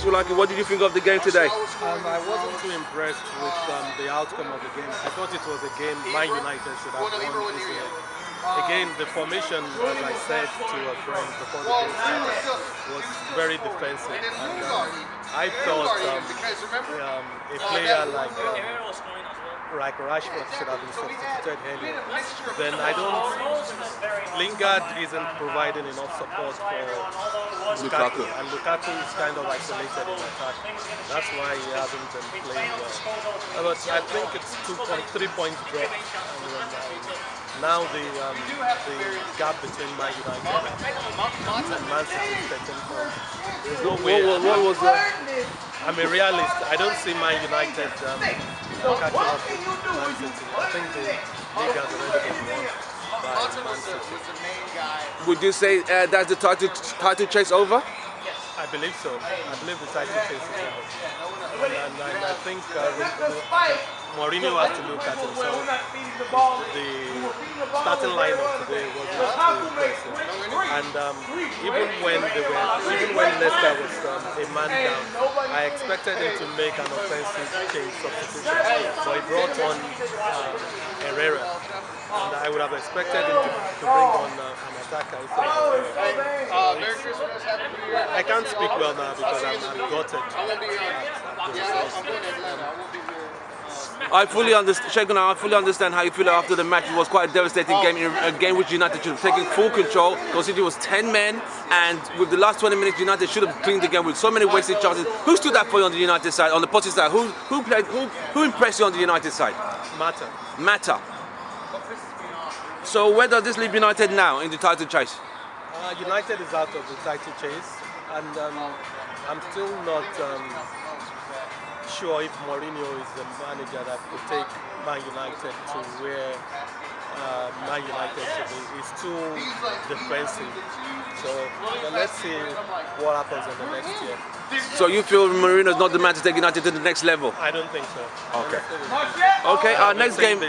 Wulaki. What did you think of the game today? I wasn't too impressed with the outcome of the game. I thought it was a game Man United should have won easily. Again, the formation, as I said to a friend before the game started, was very defensive. And I thought a player like Rashford should have been substituted earlier. Then Lingard isn't providing enough support for Lukaku, and Lukaku is kind of isolated in attack. That's why he hasn't been playing well. But I think it's 3 points drop. Now the gap between Man United and Man City is 13 points. There's no way. What was that? I'm a realist. I don't see Man United catching up with Man City. I think the league has already been won by Man City. Would you say that's the title chase over? I believe so. I believe the title chase is over. And I think Mourinho has to look at himself. The starting lineup today was not too impressive. And even when Leicester was a man down, I expected him to make an offensive change substitution. So he brought on Herrera. And I would have expected him to bring on an attacker. I can't speak well now because I'm gutted. I fully understand how you feel after the match. It was quite a devastating game, a game which United should have taken full control. Considering it was 10 men, and with the last 20 minutes, United should have cleaned the game with so many wasted chances. Who stood up for you on the United side, on the positive side? Who impressed you on the United side? Mata. So where does this leave United now in the title chase? United is out of the title chase, and I'm still not sure if Mourinho is the manager that could take Man United to where Man United should be. He's too defensive. So let's see what happens in the next year. So you feel Mourinho is not the man to take United to the next level? I don't think so. Okay. Okay. Our next game.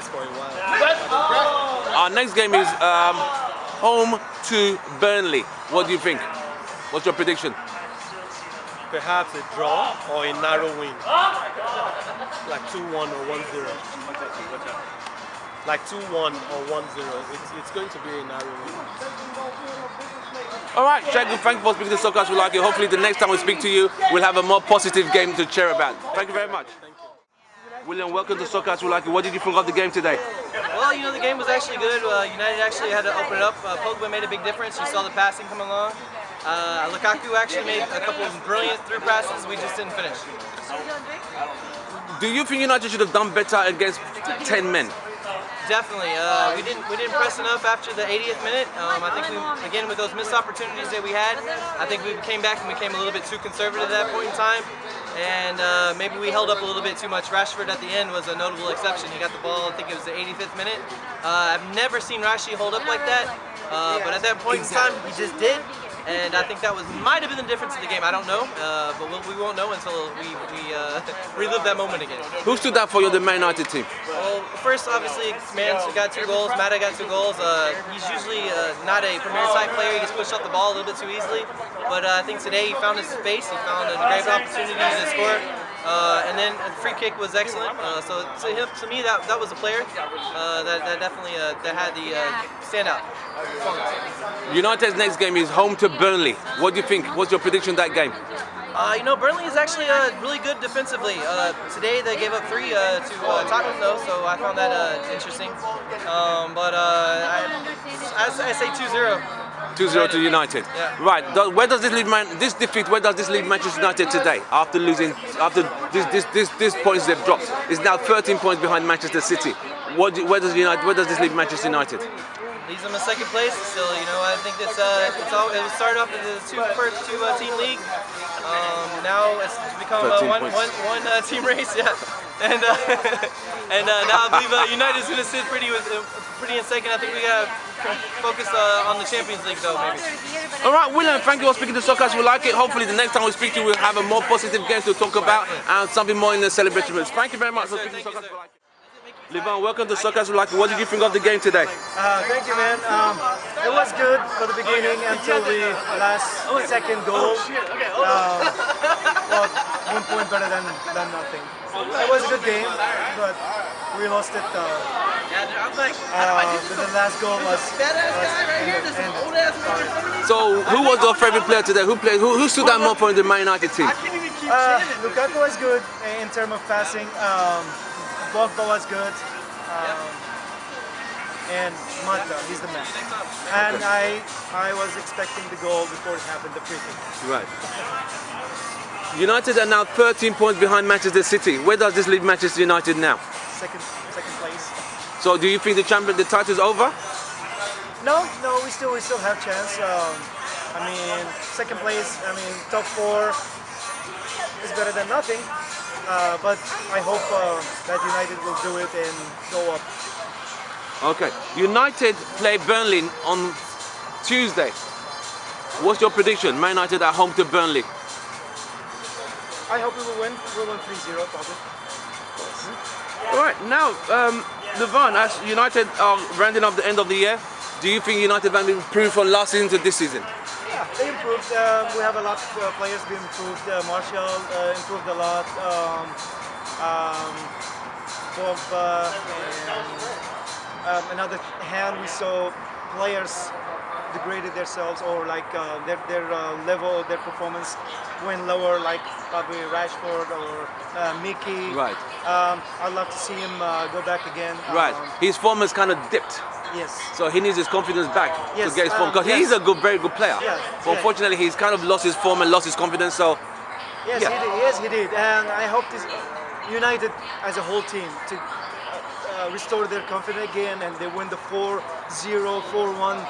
Our next game is home to Burnley. What do you think? What's your prediction? Perhaps a draw or a narrow win, like 2-1 or 1-0. Like 2-1 or 1-0. It's going to be a narrow win. All right, Shagun, thank you for speaking to Soccer As We Like It. Hopefully the next time we speak to you, we'll have a more positive game to cheer about. Thank you very much. Thank you. William, welcome to Soccer As We Like It. What did you think of the game today? Well, the game was actually good. United actually had to open it up. Pogba made a big difference. You saw the passing come along. Lukaku actually made a couple of brilliant through passes. We just didn't finish. Do you think United should have done better against 10 men? Definitely. We didn't press enough after the 80th minute. I think again with those missed opportunities that we had, I think we came back and became a little bit too conservative at that point in time. And maybe we held up a little bit too much. Rashford at the end was a notable exception. He got the ball, I think it was the 85th minute. I've never seen Rashi hold up like that, but at that point in time, he just did. And I think that might have been the difference in the game. I don't know, but we won't know until we relive that moment again. Who stood out for you on the Man United team? Well, first, obviously, Mans got 2 goals. Mata got 2 goals. He's usually not a premier type player. He gets pushed off the ball a little bit too easily. But I think today he found his space. He found a great opportunity to score. And then the free kick was excellent. So to me, that was a player that definitely that had the standout performance. United's next game is home to Burnley. What do you think? What's your prediction of that game? Burnley is actually really good defensively. Today they gave up 3 to Tottenham though, so I found that interesting. But I say 2-0. 2-0 to United. Yeah. Right. Where does this leave this defeat? Where does this leave Manchester United today? After losing, after these points they've dropped, is now 13 points behind Manchester City. Where does this leave Manchester United? Leaves them in 2nd place. Still, I think it started off as a two-team league. Now it's become a one team race. Yeah. And now I believe United's going to sit pretty in 2nd. I think we got to focus on the Champions League though, maybe. All right, William, thank you for speaking to Soccer As We Like It. Hopefully the next time we speak to you, we'll have a more positive game to talk about and something more in the celebration mood. Thank you very much for speaking to Soccer As We Like It. Livan, welcome to Soccer As We Like It. What did you think of the game today? Thank you, man. It was good for the beginning until the last 2nd goal. well, 1 point better than nothing. It was a good game, but we lost it. The last goal was So, who was your favorite player today? Who stood out more for the Man United team? Lukaku was good in terms of passing. Pogba was good. And Manutd, he's the man. And I was expecting the goal before it happened, the free kick. Right. United are now 13 points behind Manchester City. Where does this leave Manchester United now? Second place. So do you think the title's over? No, we still have chance. I mean, second place. I mean, top 4 is better than nothing. But I hope that United will do it and go up. Okay. United play Burnley on Tuesday. What's your prediction? Man United at home to Burnley. I hope we will win. We'll win 3-0 probably. All right. Now, Levan, as United are rounding up the end of the year, do you think United have improved from last season to this season? Yeah, they improved. We have a lot of players being improved. Martial improved a lot. Pogba and another hand we saw players degraded themselves, or like their level, their performance went lower, like probably Rashford or Mickey. Right. I'd love to see him go back again. Right. His form has kind of dipped. Yes. So he needs his confidence back Yes, to get his form, because yes. he's a very good player. Yeah, But yeah. unfortunately, he's kind of lost his form and lost his confidence. So Yes, yeah. he did. Yes, he did. And I hope this United as a whole team to restore their confidence again, and they win the 4-0, 4-1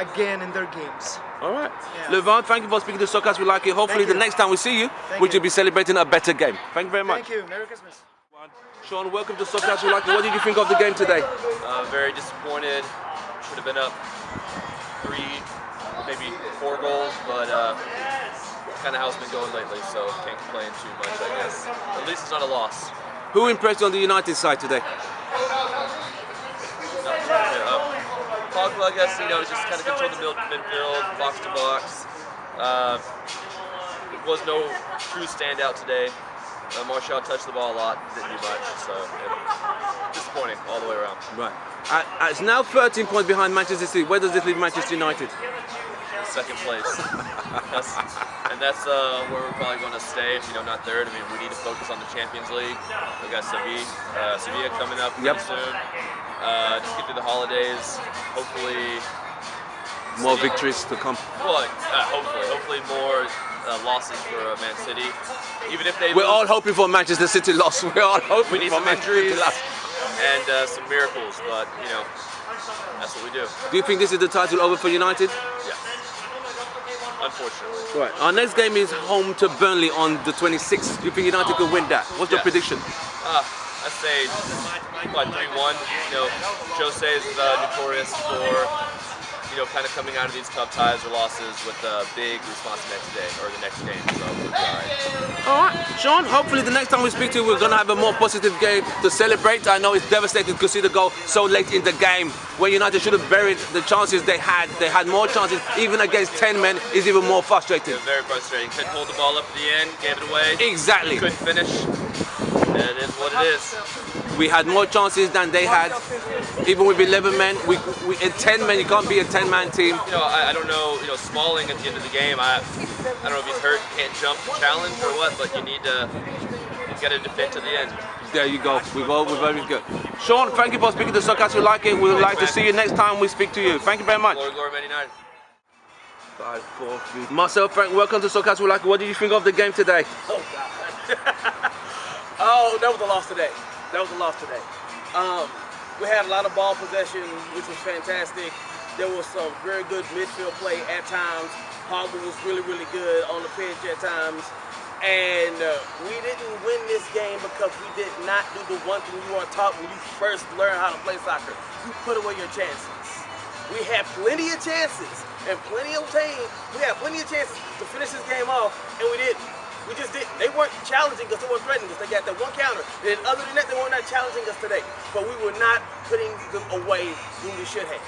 again in their games. All right. Yeah. Levan, thank you for speaking to Soccer as We Like It. Hopefully Thank the you. next time we see you, Thank we you. should be celebrating a better game. Thank you very much. Thank you. Merry Christmas. Sean, welcome to Soccer as We Like It. What did you think of the game today? Very disappointed. Should have been up 3, maybe 4 goals, but kind of how it's been going lately, so can't complain too much, I guess. At least it's not a loss. Who impressed you on the United side today? Pogba, I guess, just kind of controlled the midfield, box to box. Was no true standout today. Martial touched the ball a lot, didn't do much, so disappointing all the way around. Right. It's now 13 points behind Manchester City. Where does this leave Manchester United? Second place. That's where we're probably going to stay, not third. I mean, we need to focus on the Champions League. We've got Sevilla coming up pretty soon. Just get through the holidays. Hopefully, More victories to come. well, hopefully more losses for Man City. Even if they We're lose, all hoping for Manchester City loss. We're all hoping we need for some Manchester City injuries loss. and some miracles, but that's what we do. Do you think this is the title over for United? Yeah. Unfortunately. Right. Our next game is home to Burnley on the 26th. Do you think United could win that? What's your Yes. prediction? I'd say probably 3-1. Jose is notorious for kind of coming out of these tough ties or losses with a big response the next day or the next game. So we'll be all right. All right, Sean, hopefully the next time we speak to you, we're going to have a more positive game to celebrate. I know it's devastating to see the goal so late in the game when United should have buried the chances they had. They had more chances, even against 10 men, is even more frustrating. It was very frustrating. Couldn't hold the ball up at the end, gave it away. Exactly. Couldn't finish. And it is what it is. We had more chances than they had. Even with 11 men, in 10 men, you can't be a 10-man team. I don't know, Smalling at the end of the game, I don't know if he's hurt, can't jump the challenge or what, but you got to defend to the end. There you go. We're very good. Sean, thank you for speaking to Soccer as We Like It. We would like to see you next time we speak to you. Thank you very much. Glory, Man United. 5, 4, 3. Marcel, Frank, welcome to Soccer as We Like It. What did you think of the game today? Oh, God. Oh, that was a loss today. We had a lot of ball possession, which was fantastic. There was some very good midfield play at times. Pogba was really, really good on the pitch at times. And we didn't win this game because we did not do the one thing you are taught when you first learn how to play soccer. You put away your chances. We had plenty of chances and plenty of chances to finish this game off, and we didn't. We just didn't. They weren't challenging us. They weren't threatening us. They got that one counter. And other than that, they were not challenging us today. But we were not putting them away when we should have.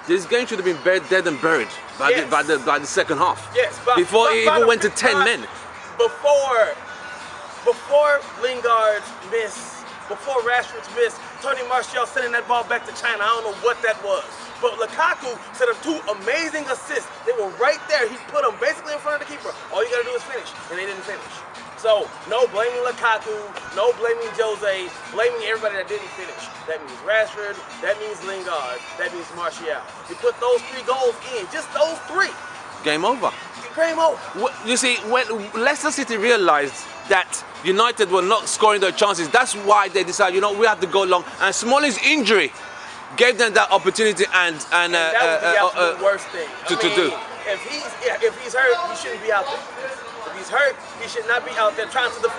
This game should have been dead and buried by, Yes. by the second half. Yes. Before it even went to 10 men. before Lingard's miss, before Rashford's miss, Tony Martial sending that ball back to China. I don't know what that was. But Lukaku set up 2 amazing assists. They were right there. He put them basically in front of the keeper. All you got to do is finish, and they didn't finish. So, no blaming Lukaku, no blaming Jose, blaming everybody that didn't finish. That means Rashford, that means Lingard, that means Martial. You put those 3 goals in, just those 3. Game over. Game over. You see, when Leicester City realised that United were not scoring their chances, that's why they decided, you know, we have to go long. And Smalling's injury gave them that opportunity and that was the absolute worst thing to do. If he's hurt, he shouldn't be out there. If he's hurt, he should not be out there trying to.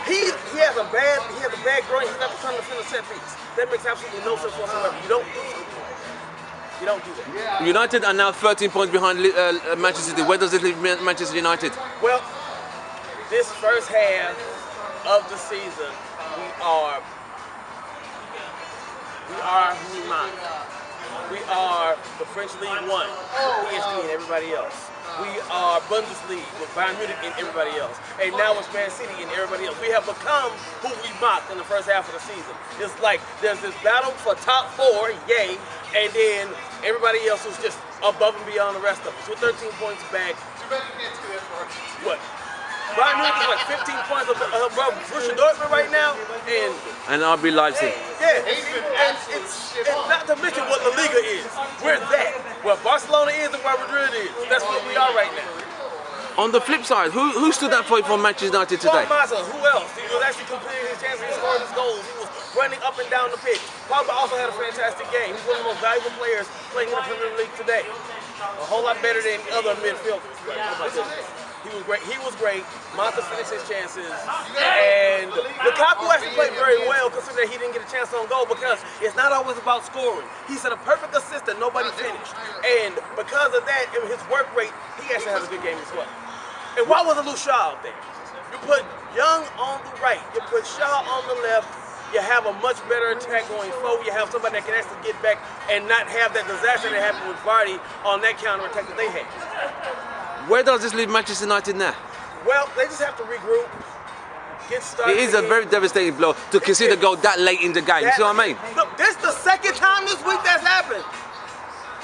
He has a bad groin. He's not trying to defend a set piece. That makes absolutely no sense whatsoever. You don't do that. You don't do that. United are now 13 points behind Manchester City. Where does it leave Manchester United? Well, this first half of the season, we are Manutd. We are the French League 1, PSG and everybody else. We are Bundesliga with Manutd and everybody else. And now it's Man City and everybody else. We have become who we mocked in the first half of the season. It's like there's this battle for top 4, yay, and then everybody else was just above and beyond the rest of us. We're 13 points back. What? Manutd is like 15 points above Borussia Dortmund right now, and RB Leipzig. Yeah, and it's not to mention what La Liga is. We're that. Where Barcelona is and where Madrid is. That's what we are right now. On the flip side, who stood up for Manchester United today? Pogba, who else? He was actually completing his chances, he scored his goals. He was running up and down the pitch. Pogba also had a fantastic game. He's one of the most valuable players playing in the Premier League today. A whole lot better than other midfielders. He was great. He was great. Manutd finished his chances, and Lukaku actually played very well, considering he didn't get a chance on goal because it's not always about scoring. He set a perfect assist that nobody finished, and because of that and his work rate, he actually has a good game as well. And why wasn't Shaw out there? You put Young on the right, you put Shaw on the left. You have a much better attack going forward. You have somebody that can actually get back and not have that disaster that happened with Vardy on that counter-attack that they had. Where does this leave Manchester United now? Well, they just have to regroup, get started. It is a very devastating blow to concede a goal that late in the game. You see what I mean? Look, this is the second time this week that's happened.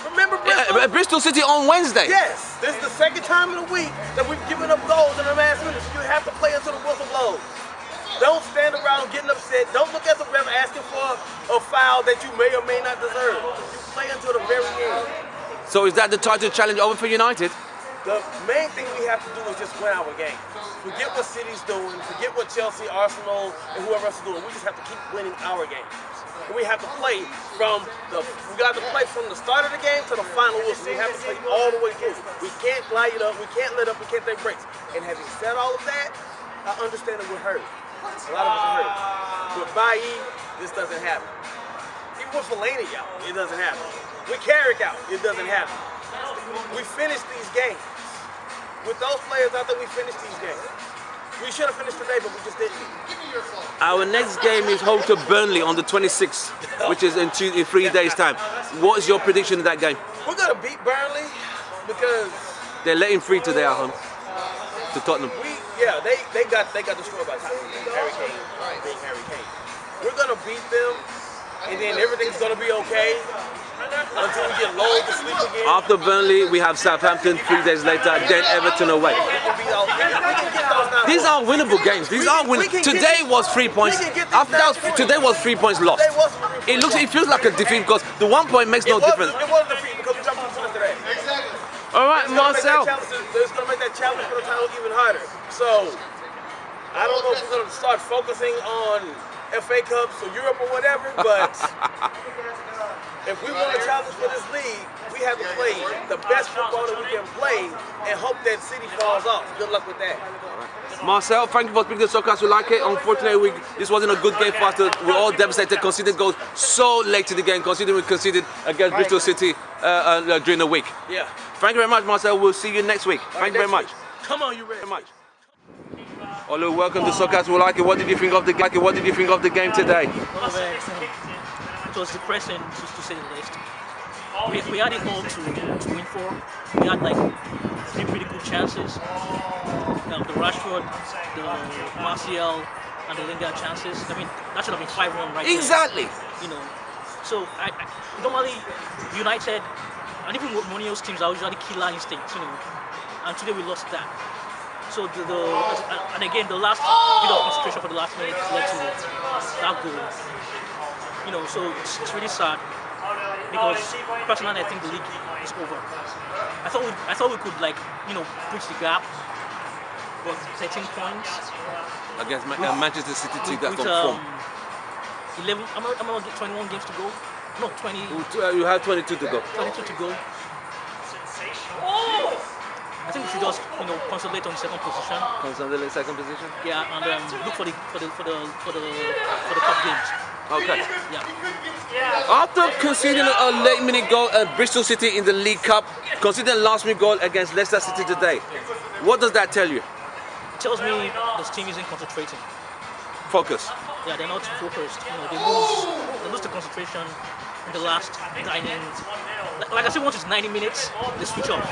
Remember Bristol? Bristol City on Wednesday. Yes, this is the second time in the week that we've given up goals in the last minute. You have to play until the whistle blows. Don't stand around getting upset. Don't look at the ref asking for a foul that you may or may not deserve. You play until the very end. So is that the title challenge over for United? The main thing we have to do is just win our game. Forget what City's doing, forget what Chelsea, Arsenal, and whoever else is doing. We just have to keep winning our games. And we have to play from the start of the game to the final whistle. We have to play all the way through. We can't light it up, we can't let up, we can't take breaks. And having said all of that, I understand that we're hurt. A lot of us are hurt. With Bailly, this doesn't happen. Even with Fellaini out, it doesn't happen. With Carrick out, it doesn't happen. We finished these games. With those players out there, we finished these games. We should have finished today, but we just didn't. Our next game is home to Burnley on the 26th, which is in 3 days' time. What is your prediction of that game? We're going to beat Burnley because they're letting free today at home to Tottenham. They got destroyed by Tottenham. Harry Kane, being Harry Kane. We're going to beat them, and then everything's going to be okay. Until we get lulled to sleep again. After Burnley, we have Southampton 3 days later, then Everton away. These are winnable games. These are winnable. Today was 3 points. After that, today was 3 points lost. It feels like a defeat because the 1 point makes no difference. It was a defeat because we dropped 2 points today. Exactly. All right, Marcel. It's going to make that challenge for the title even harder. So I don't know if we're going to start focusing on FA Cups or Europe or whatever, but. If we want a challenge for this league, we have to play the best football that we can play and hope that City falls off. Good luck with that. Marcel, thank you for speaking to Soccer We Like It. Unfortunately, this wasn't a good game for us. We're all devastated, conceded goals so late to the game, considering we conceded against Bristol City during the week. Yeah. Thank you very much, Marcel. We'll see you next week. Thank you very much. Come on, you ready? Very much. Olu, welcome to Soccer We Like It. What did you think of the game? What did you think of the game today? It was depressing, to say the least. we had it all to win for. We had like 3 pretty good chances. The Rashford, the Martial, and the Lingard chances. I mean, that should have been 5-1 right Exactly. there. You know, so I normally United and even Mourinho's teams are usually killer instincts. You know, and today we lost that. So and again the last bit of concentration for the last minute led to that goal. You know, so it's really sad because personally I think the league is over. I thought we could like bridge the gap, but 13 points Against Manchester City team that's with on form. 11. I'm gonna get 21 games to go. No, 20. You have 22 to go. 22 to go. I think we should just concentrate on second position. Consolidate second position. Yeah, and look for the cup games. Okay. Yeah. After conceding a late minute goal at Bristol City in the League Cup, conceding a last minute goal against Leicester City today, what does that tell you? It tells me this team isn't concentrating. Focus. Yeah, they're not focused. They lose the concentration in the last 9 minutes. Like I said, once it's 90 minutes, they switch off,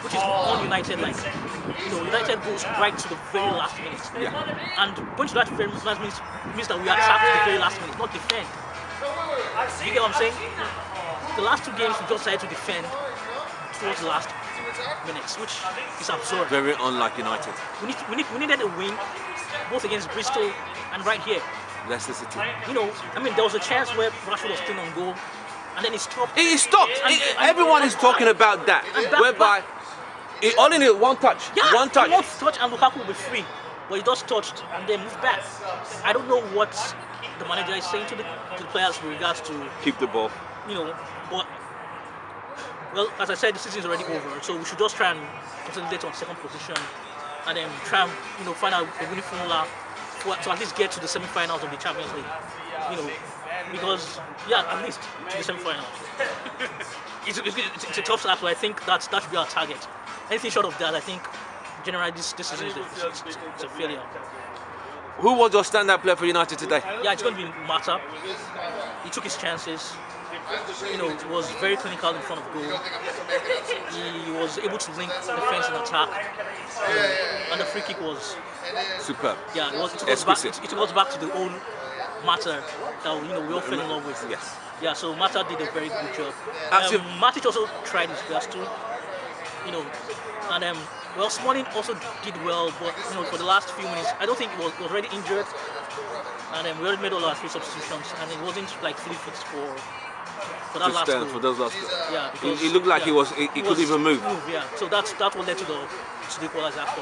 which is un-United like. United goes right to the very last minute. Yeah. And going to that very last minute means that we attack the very last minute, not defend. You get what I'm saying? The last 2 games we just decided to defend towards the last minutes, which is absurd. Very unlike United. We needed a win, both against Bristol and right here. Leicester City. There was a chance where Rashford was still on goal, and then he stopped. He stopped. Everyone is talking about that. Whereby, he only needed one touch. Yeah, one touch. One touch and Lukaku will be free. But he just touched and then moved back. I don't know what the manager is saying to the players with regards to Keep the ball. But well, as I said, the season is already over, so we should just try and concentrate on second position, and then try and find out a winning formula to at least get to the semi-finals of the Champions League. Because at least to the semi-finals. It's a tough start, but I think that should be our target. Anything short of that, I think generally this season is a failure. Who was your standout player for United today? Yeah, it's going to be Manutd. He took his chances. Was very clinical in front of goal. He was able to link defense and attack. And the free kick was superb. Yeah, it took us back to the old Manutd that we all fell in love with. Yes. Yeah, so Manutd did a very good job. Absolutely. Matic also tried his best too. And Smalling also did well, but for the last few minutes, I don't think he was already injured. And we already made all our 3 substitutions, and it wasn't like fully fit for that last goal. For those last goals. Yeah, because he looked like he couldn't even move. Yeah, so that's what led to the equalizer after.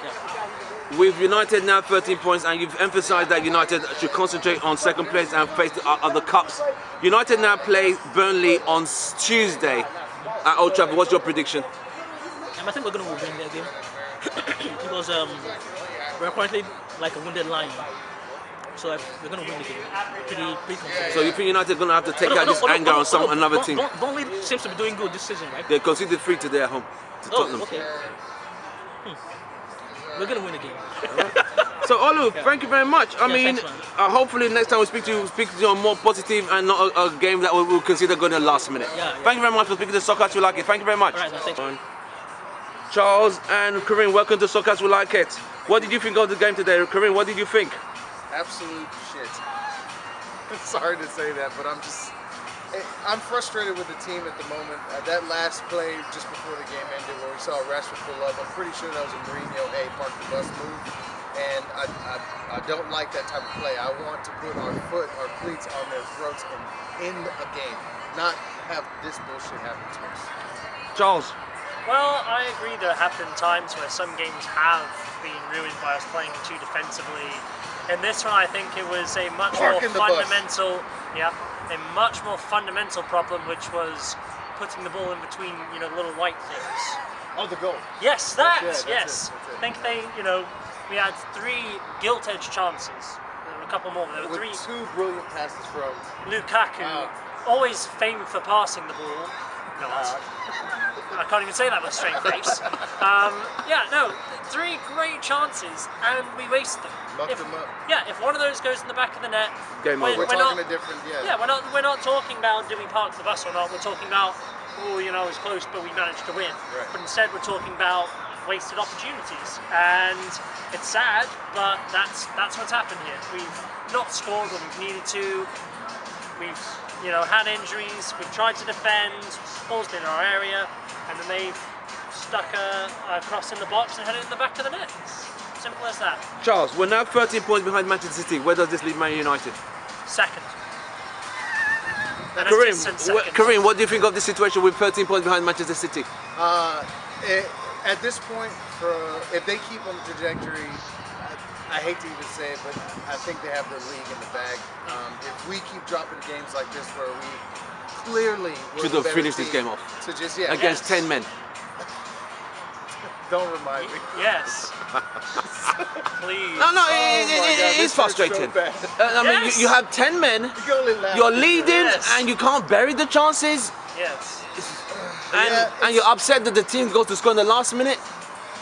Yeah. With United now 13 points, and you've emphasised that United should concentrate on second place and face the other cups. United now play Burnley on Tuesday at Old Trafford. What's your prediction? I think we're going to win that game because we're currently like a wounded lion. So we're going to win the game. Pretty confident. So you think United are going to have to take out this anger on another team? Burnley seems to be doing good this season, right? They conceded 3 today at home to Tottenham. Okay. We're going to win the game. So Olu, thank you very much. I mean, thanks, hopefully next time we speak to you on more positive and not a game that we'll consider going to the last minute. Yeah. Thank you very much for speaking to Soccer As We Like It. Thank you very much. All right, thanks. Charles and Kareem, welcome to Soccer As We Like It. What did you think of the game today? Kareem, what did you think? Absolute shit. Sorry to say that, but I'm frustrated with the team at the moment. That last play just before the game ended where we saw Rashford pull up, I'm pretty sure that was a Mourinho park the bus move. And I don't like that type of play. I want to put our cleats on their throats and end a game, not have this bullshit happen to us. Charles. Well, I agree there have been times where some games have been ruined by us playing too defensively. In this one, I think it was a much more fundamental, a much more fundamental problem, which was putting the ball in between, the little white things. Oh, the goal. Yes, that. That's Yes, it. I think we had 3 gilt-edged chances. There were a couple more. There were 3. 2 brilliant passes from Lukaku, always famed for passing the ball. not. I can't even say that with a straight face. Yeah, no, 3 great chances and we wasted them. Mucked them up. Yeah, if one of those goes in the back of the net, Game over. We're talking a different, yeah, we're not talking about did we park the bus or not. We're talking about, oh, you know, it was close, but we managed to win. Right. But instead, we're talking about wasted opportunities, and it's sad, but that's what's happened here. We've not scored when we've needed to. We've, you know, had injuries. We've tried to defend. Ball's been in our area, and then they've stuck a cross in the box and had it in the back of the net. It's simple as that. Charles, we're now 13 points behind Manchester City. Where does this leave Man United? Second. And a distant second. Kareem, what do you think of this situation with 13 points behind Manchester City? At this point, if they keep on the trajectory, I hate to even say it, but I think they have the league in the bag. If we keep dropping games like this where we clearly should have finished this game off to just, against 10 men. Don't remind me. Yes. Please. No, it is frustrating. So I mean, you have 10 men, you're leading, and you can't bury the chances. Yes. And you're upset that the team goes to score in the last minute.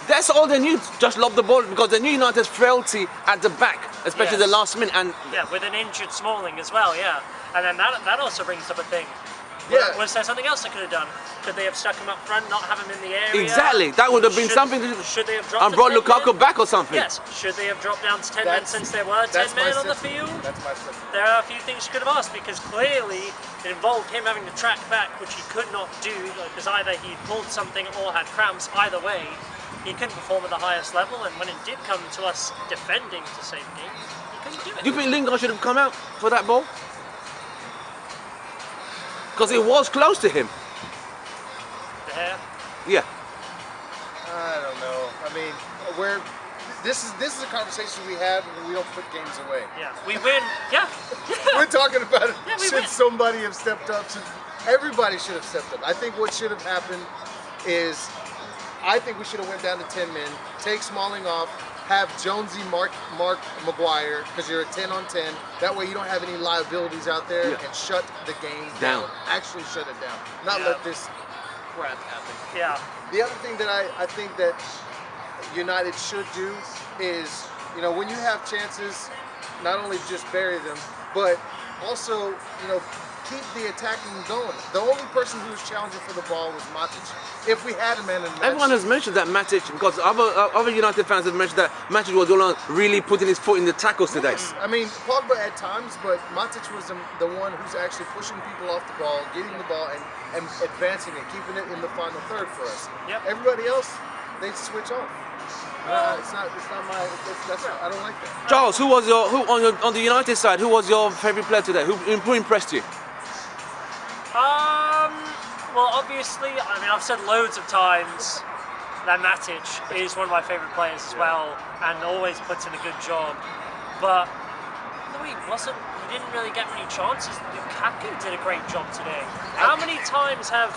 That's all they knew, just lob the ball, because they knew United's frailty at the back, especially the last minute. And yeah, with an injured Smalling as well, yeah. And then that also brings up a thing. Yeah. Was there something else they could have done? Could they have stuck him up front, not have him in the area? Exactly, that would have been something. Should they have dropped and brought to 10 Lukaku men? back or something? Yes. Should they have dropped down to 10 men since there were 10 men on the field? That's my system. There are a few things you could have asked, because clearly it involved him having to track back, which he could not do because either he pulled something or had cramps. Either way, he couldn't perform at the highest level, and when it did come to us defending to save the game, he couldn't do it. Do you think Lingard should have come out for that ball? Because it was close to him. The hair? Yeah. I don't know. I mean, this is a conversation we have when we don't put games away. Yeah, we win. Yeah. We're talking about it. Yeah, we Should win. somebody have stepped up? Everybody should have stepped up. I think what should have happened is, I think we should have went down to 10 men, take Smalling off, have Jonesy Mark Maguire, because you're a 10 on 10. That way you don't have any liabilities out there, and shut the game down. Actually shut it down. Not let this crap happen. Yeah. The other thing that I think that United should do is, you know, when you have chances, not only just bury them, but also, you know, keep the attacking going. The only person who was challenging for the ball was Manutd. If we had a man in the match. Everyone has mentioned that Manutd, because other United fans have mentioned that Manutd was the one really putting his foot in the tackles today. Yes. I mean, Pogba at times, but Manutd was the one who's actually pushing people off the ball, getting the ball, and advancing it, keeping it in the final third for us. Yep. Everybody else, they switch off. It's not my. I don't like that. Charles, who on the United side? Who was your favorite player today? Who impressed you? Well, obviously, I mean, I've said loads of times that Matic is one of my favourite players as well, and always puts in a good job. But he didn't really get many chances. Lukaku did a great job today. How many times have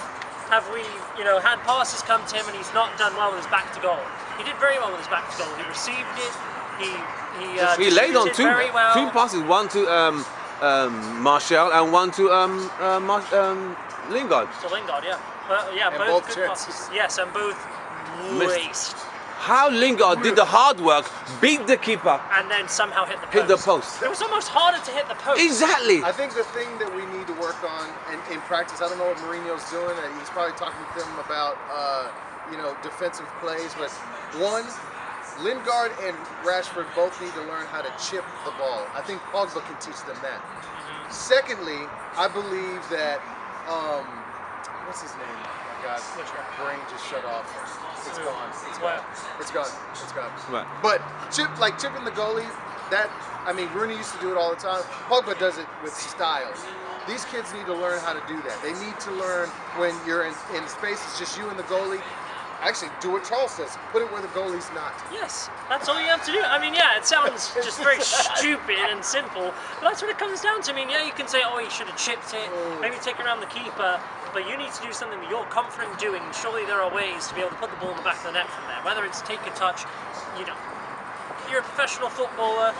we, you know, had passes come to him and he's not done well with his back to goal? He did very well with his back to goal. He received it. He laid on two well. passes, one to Martial and one to Lingard. To Lingard, yeah. And both both good chances. passes. Yes, and both waste. How Lingard did the hard work, beat the keeper, And then somehow hit the post. It was almost harder to hit the post. Exactly. I think the thing that we need to work on in practice, I don't know what Mourinho's doing. He's probably talking to them about, you know, defensive plays. But one, Lingard and Rashford both need to learn how to chip the ball. I think Pogba can teach them that. Secondly, I believe that, what's his name? Oh my God, brain just shut off. It's gone. It's gone. It's gone. It's gone. Right. But chipping the goalie, that, I mean, Rooney used to do it all the time. Pogba does it with style. These kids need to learn how to do that. They need to learn when you're in space, it's just you and the goalie. Actually, do what Charles says. Put it where the goalie's not. Yes, that's all you have to do. I mean, yeah, it sounds just very stupid and simple, but that's what it comes down to. I mean, yeah, you can say, oh, he should have chipped it, maybe take around the keeper, but you need to do something that you're confident doing. Surely there are ways to be able to put the ball in the back of the net from there, whether it's take a touch, you know, you're a professional footballer,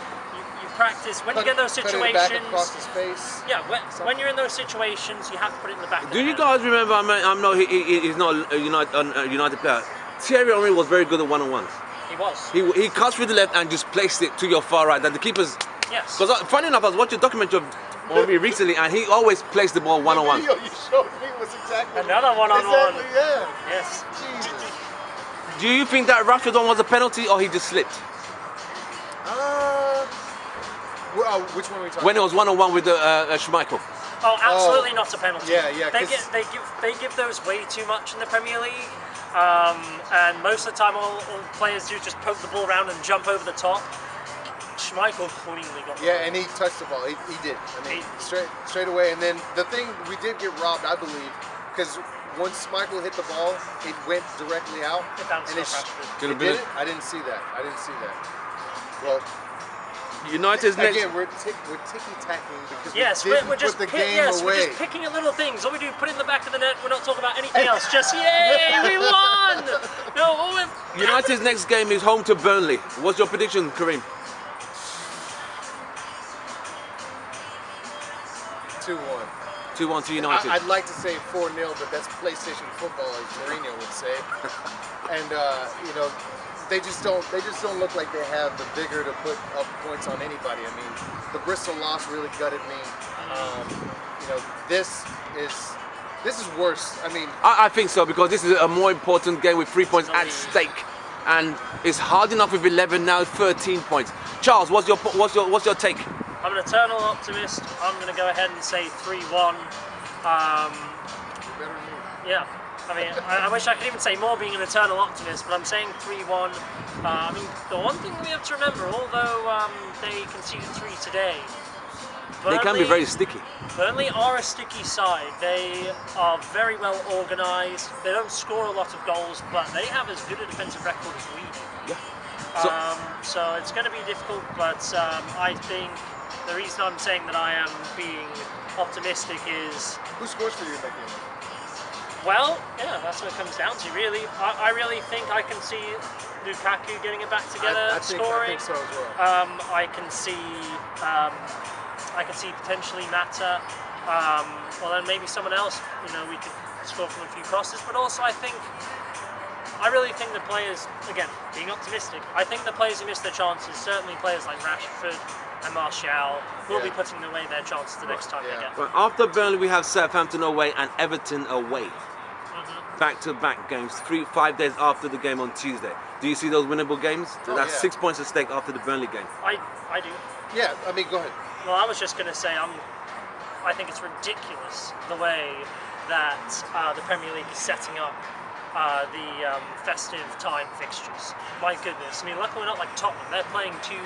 you practice when you get those Cut it back situations. across his face. Yeah, when you're in those situations, you have to put it in the back. Do you guys remember? I'm not. He's not a United player. Thierry Henry was very good at one-on-ones. He was. He cuts through the left and just placed it to your far right. And the keepers. Yes. Because funny enough, I was watching a documentary of Henry recently, and he always placed the ball one-on-one. The video you showed me was exactly Another one-on-one. Exactly, yeah. Yes. Jesus. Do you think that Rashford one was a penalty, or he just slipped? Which one are we talking When it was one-on-one with Schmeichel. Oh, absolutely not a penalty. Yeah, yeah. They give those way too much in the Premier League, and most of the time all players do just poke the ball around and jump over the top. Schmeichel cleanly got. Yeah, and he touched the ball. He did. I mean, straight away. And then the thing, we did get robbed, I believe, because once Schmeichel hit the ball, it went directly out. It bounced and off Rashford. it did it? I didn't see that. Well, United's next. again, we're ticky-tacking because Yes, we didn't we're just put the game away. we're just picking at little things. All we do, put it in the back of the net. We're not talking about anything else. Just yay, we won! No, United's next game is home to Burnley. What's your prediction, Kareem? 2-1. 2-1 to United. I'd like to say 4-0, but that's PlayStation football, as Mourinho would say. And you know, they just don't look like they have the vigor to put up points on anybody. I mean, the Bristol loss really gutted me. You know, this is worse. I mean, I think so, because this is a more important game with 3 points at stake, and it's hard enough with 11 now, 13 points. Charles, what's your take? I'm an eternal optimist. I'm going to go ahead and say 3-1. Yeah. I mean, I wish I could even say more being an eternal optimist, but I'm saying 3-1. I mean, the one thing we have to remember, although they conceded 3 today, They can be very sticky. Burnley are a sticky side. They are very well organised. They don't score a lot of goals, but they have as good a defensive record as we do. Yeah. So it's going to be difficult, but I think the reason I'm saying that I am being optimistic is... Who scores for you in that game? Well, yeah, that's what it comes down to, really. I really think I can see Lukaku getting it back together, scoring. I think so as well. I can see potentially Mata, well then maybe someone else, you know, we could score from a few crosses, but also I really think the players, again, being optimistic, I think the players who miss their chances, certainly players like Rashford and Martial, will be putting away their chances the next time they get. Well, after Burnley, we have Southampton away and Everton away. Back-to-back games, 5 days after the game on Tuesday. Do you see those winnable games? That's 6 points at stake after the Burnley game. I do. Yeah, I mean, go ahead. Well, I was just going to say, I think it's ridiculous the way that the Premier League is setting up the festive time fixtures. My goodness. I mean, luckily we're not like Tottenham. They're playing two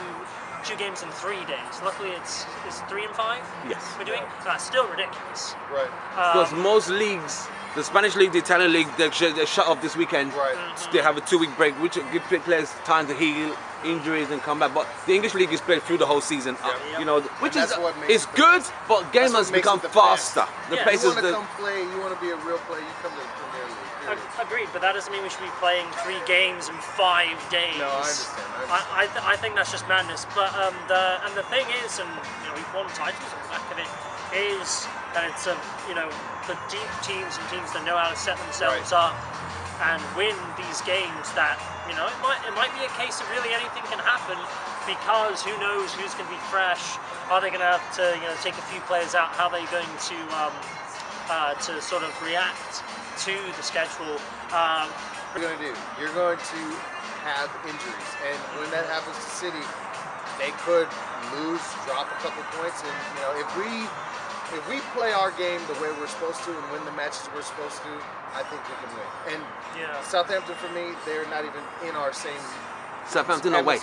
games in 3 days. Luckily it's 3 and 5? Yes. We're doing? That's still ridiculous. Right. Because most leagues, the Spanish league, the Italian league, they're shut off this weekend. Right. They have a 2-week break, which gives players time to heal injuries and come back. But the English league is played through the whole season. You know, which is it's good, but game has become faster. The pace you is want to come play. You want to be a real player. You come to the Premier League. Agreed, but that doesn't mean we should be playing 3 games in 5 days. No, I understand. I think that's just madness. But the thing is, and you know, we've won titles on the back of it, is that it's the deep teams and teams that know how to set themselves up and win these games. That it might be a case of really anything can happen, because who knows who's going to be fresh? Are they going to have to take a few players out? How are they going to sort of react to the schedule? What you're going to do? You're going to have injuries, and when that happens to City, they could lose, drop a couple points, and if we play our game the way we're supposed to and win the matches we're supposed to, I think we can win. And Southampton, for me, they're not even in our same Southampton away.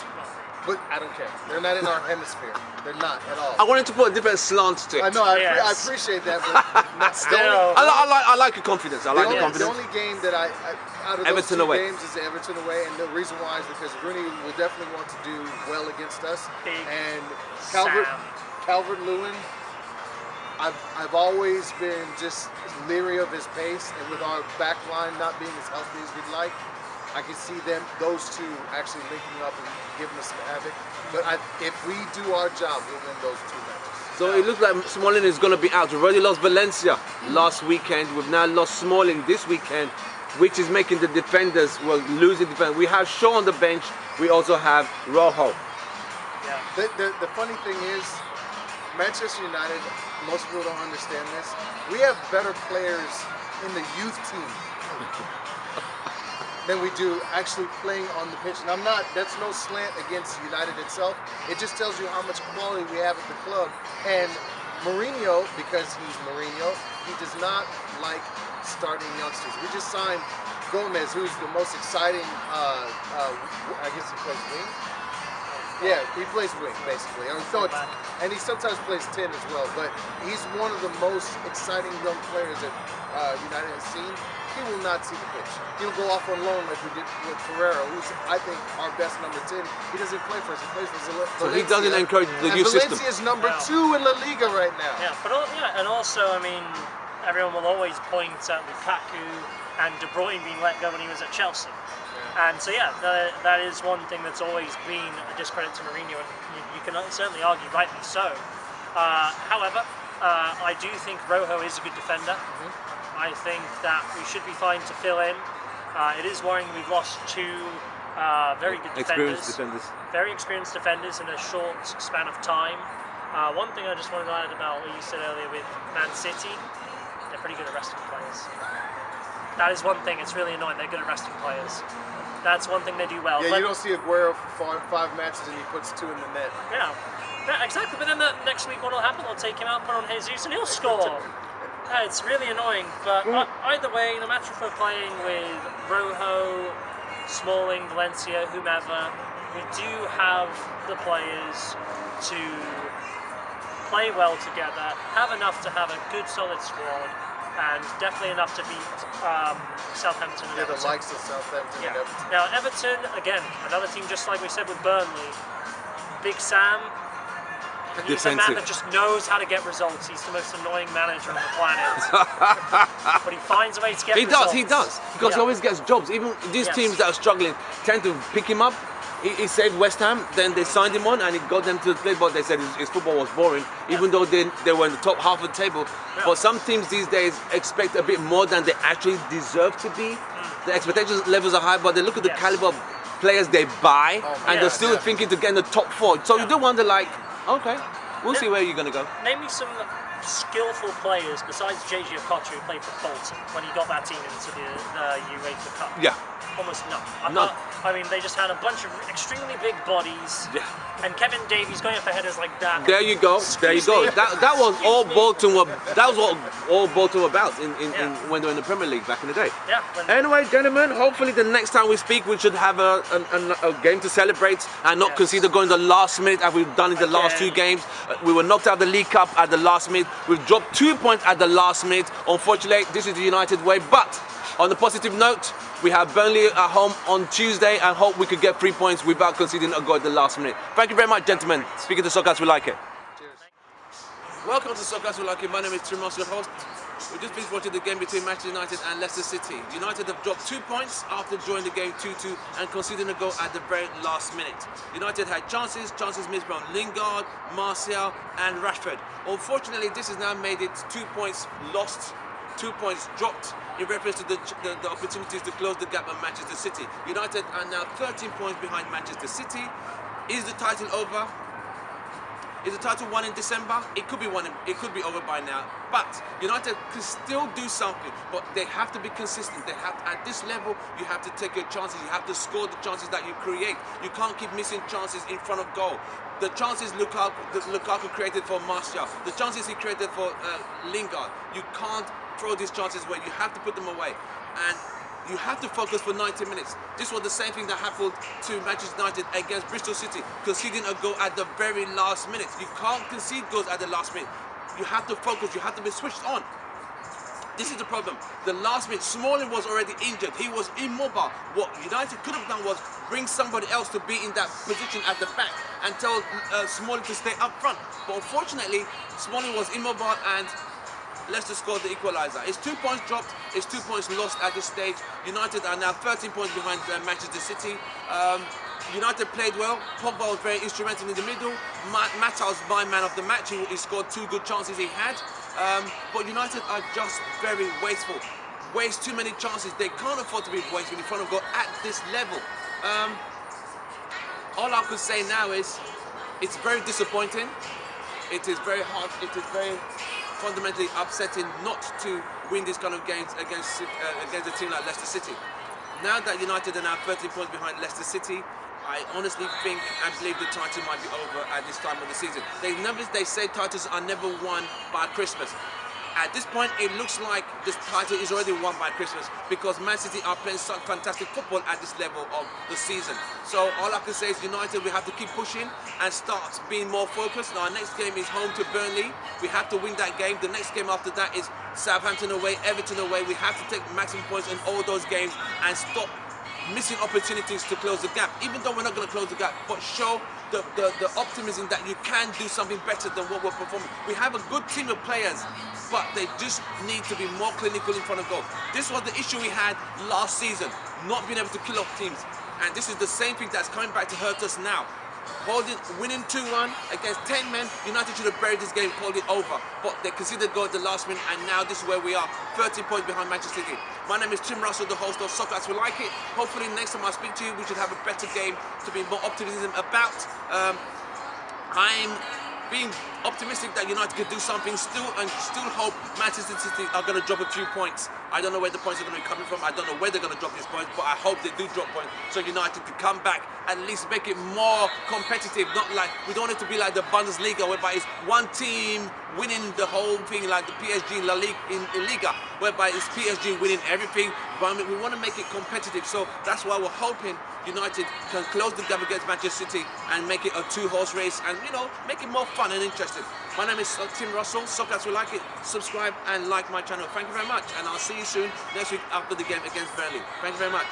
But I don't care. They're not in our hemisphere. They're not at all. I wanted to put a different slant to it. I know. I appreciate that, but not still. I like your confidence. I like your confidence. The only game that out of Everton those 2 away. games is Everton away, and the reason why is because Rooney will definitely want to do well against us. And Calvert-Lewin, I've always been just leery of his pace, and with our back line not being as healthy as we'd like, I can see those two actually linking up and giving us some havoc. But if we do our job, we'll win those 2 matches. So it looks like Smalling is going to be out. We've already lost Valencia last weekend. We've now lost Smalling this weekend, which is making the defenders, well, losing defenders. We have Shaw on the bench. We also have Rojo. Yeah. The funny thing is, Manchester United, most people don't understand this, we have better players in the youth team than we do actually playing on the pitch. And that's no slant against United itself. It just tells you how much quality we have at the club. And Mourinho, because he's Mourinho, he does not like starting youngsters. We just signed Gomez, who's the most exciting, I guess he plays wing. Yeah, he plays wing, basically. And he sometimes plays 10 as well, but he's one of the most exciting young players that United has seen. He will not see the pitch. He'll go off on loan like we did with Ferreira, who's, I think, our best number 10. He doesn't play for us, he plays for Valencia. So he doesn't encourage the youth system. Valencia is number 2 in La Liga right now. Yeah, but and also, I mean, everyone will always point at Lukaku and De Bruyne being let go when he was at Chelsea. And so yeah, that is one thing that's always been a discredit to Mourinho, and you can certainly argue rightly so. However, I do think Rojo is a good defender. I think that we should be fine to fill in. It is worrying we've lost 2 very good defenders. Very experienced defenders in a short span of time. One thing I just wanted to add about what you said earlier with Man City, they're pretty good at resting players. That is one thing, it's really annoying, they're good at resting players. That's one thing they do well. Yeah, you don't see Aguero for 5 matches and he puts 2 in the net. Yeah, exactly, but then the next week what will happen, they'll take him out, put on Jesus and he'll score. It's really annoying, but either way, no matter if we're playing with Rojo, Smalling, Valencia, whomever, we do have the players to play well together, have enough to have a good solid squad, and definitely enough to beat Southampton and Everton. The likes of Southampton and Everton. Now Everton, again, another team just like we said with Burnley, Big Sam, he's a man that just knows how to get results. He's the most annoying manager on the planet. But he finds a way to get results. He does. Because he always gets jobs. Even these teams that are struggling tend to pick him up. He saved West Ham, then they signed him on and he got them to play, but they said his football was boring, even though they were in the top half of the table. But some teams these days expect a bit more than they actually deserve to be. The expectation levels are high, but they look at the caliber of players they buy, and they're still thinking to get in the top 4. So you do wonder, like, okay, we'll see where you're going to go. Name me some skillful players besides JJ Okocha, who played for Bolton when he got that team into the UEFA Cup. Yeah. Almost none. I mean, they just had a bunch of extremely big bodies. Yeah. And Kevin Davies going up for headers like that. There you go. There you go. That was all Bolton were. That was what all Bolton were about in when they were in the Premier League back in the day. Yeah. Anyway, gentlemen, hopefully the next time we speak, we should have a game to celebrate and not consider going the last minute as we've done in the last 2 games. We were knocked out of the League Cup at the last minute. We've dropped 2 points at the last minute. Unfortunately, this is the United way. But on a positive note, we have Burnley at home on Tuesday and hope we could get 3 points without conceding a goal at the last minute. Thank you very much, gentlemen. Speaking to Soccer As We Like It. Cheers. Welcome to Soccer As We Like It. My name is Trimos, your host. We've just finished watching the game between Manchester United and Leicester City. United have dropped 2 points after drawing the game 2-2 and conceding a goal at the very last minute. United had chances missed from Lingard, Martial and Rashford. Unfortunately, this has now made it 2 points lost, 2 points dropped in reference to the opportunities to close the gap on Manchester City. United are now 13 points behind Manchester City. Is the title over? Is the title won in December? It could be won. It could be over by now. But United can still do something. But they have to be consistent. They have, at this level, you have to take your chances. You have to score the chances that you create. You can't keep missing chances in front of goal. The chances Lukaku created for Martial, the chances he created for Lingard, you can't throw these chances away. You have to put them away. And you have to focus for 90 minutes. This was the same thing that happened to Manchester United against Bristol City, conceding a goal at the very last minute. You can't concede goals at the last minute. You have to focus, you have to be switched on. This is the problem. The last minute, Smalling was already injured. He was immobile. What United could have done was bring somebody else to be in that position at the back and tell Smalling to stay up front. But unfortunately, Smalling was immobile and Leicester scored the equaliser. It's 2 points dropped, it's 2 points lost at this stage. United are now 13 points behind Manchester City. United played well. Pogba was very instrumental in the middle. Mata was my man of the match. He scored 2 good chances he had. But United are just very wasteful. Waste too many chances. They can't afford to be wasteful in front of goal at this level. All I could say now is it's very disappointing. It is very hard. It is very fundamentally upsetting not to win these kind of games against a team like Leicester City. Now that United are now 13 points behind Leicester City, I honestly think and believe the title might be over at this time of the season. They say titles are never won by Christmas. At this point, it looks like this title is already won by Christmas because Man City are playing such fantastic football at this level of the season. So all I can say is United, we have to keep pushing and start being more focused. Now, our next game is home to Burnley. We have to win that game. The next game after that is Southampton away, Everton away. We have to take maximum points in all those games and stop missing opportunities to close the gap. Even though we're not going to close the gap, but show the optimism that you can do something better than what we're performing. We have a good team of players, but they just need to be more clinical in front of goal. This was the issue we had last season, not being able to kill off teams. And this is the same thing that's coming back to hurt us now. Winning 2-1 against 10 men, United should have buried this game, called it over. But they conceded goal at the last minute, and now this is where we are, 13 points behind Manchester City. My name is Tim Russell, the host of Soccer As We Like It. Hopefully next time I speak to you, we should have a better game to be more optimism about. I'm being optimistic that United could do something still, and still hope Manchester City are going to drop a few points. I don't know where the points are going to be coming from. I don't know where they're going to drop these points, but I hope they do drop points so United can come back, at least make it more competitive. Not like, we don't want it to be like the Bundesliga whereby it's one team winning the whole thing, like the PSG in La Liga, in Liga, whereby it's PSG winning everything. But we want to make it competitive, so that's why we're hoping United can close the gap against Manchester City and make it a 2-horse race, and make it more fun and interesting. My name is Tim Russell, Soccer As We Like It. Subscribe and like my channel. Thank you very much, and I'll see you soon next week after the game against Burnley. Thank you very much.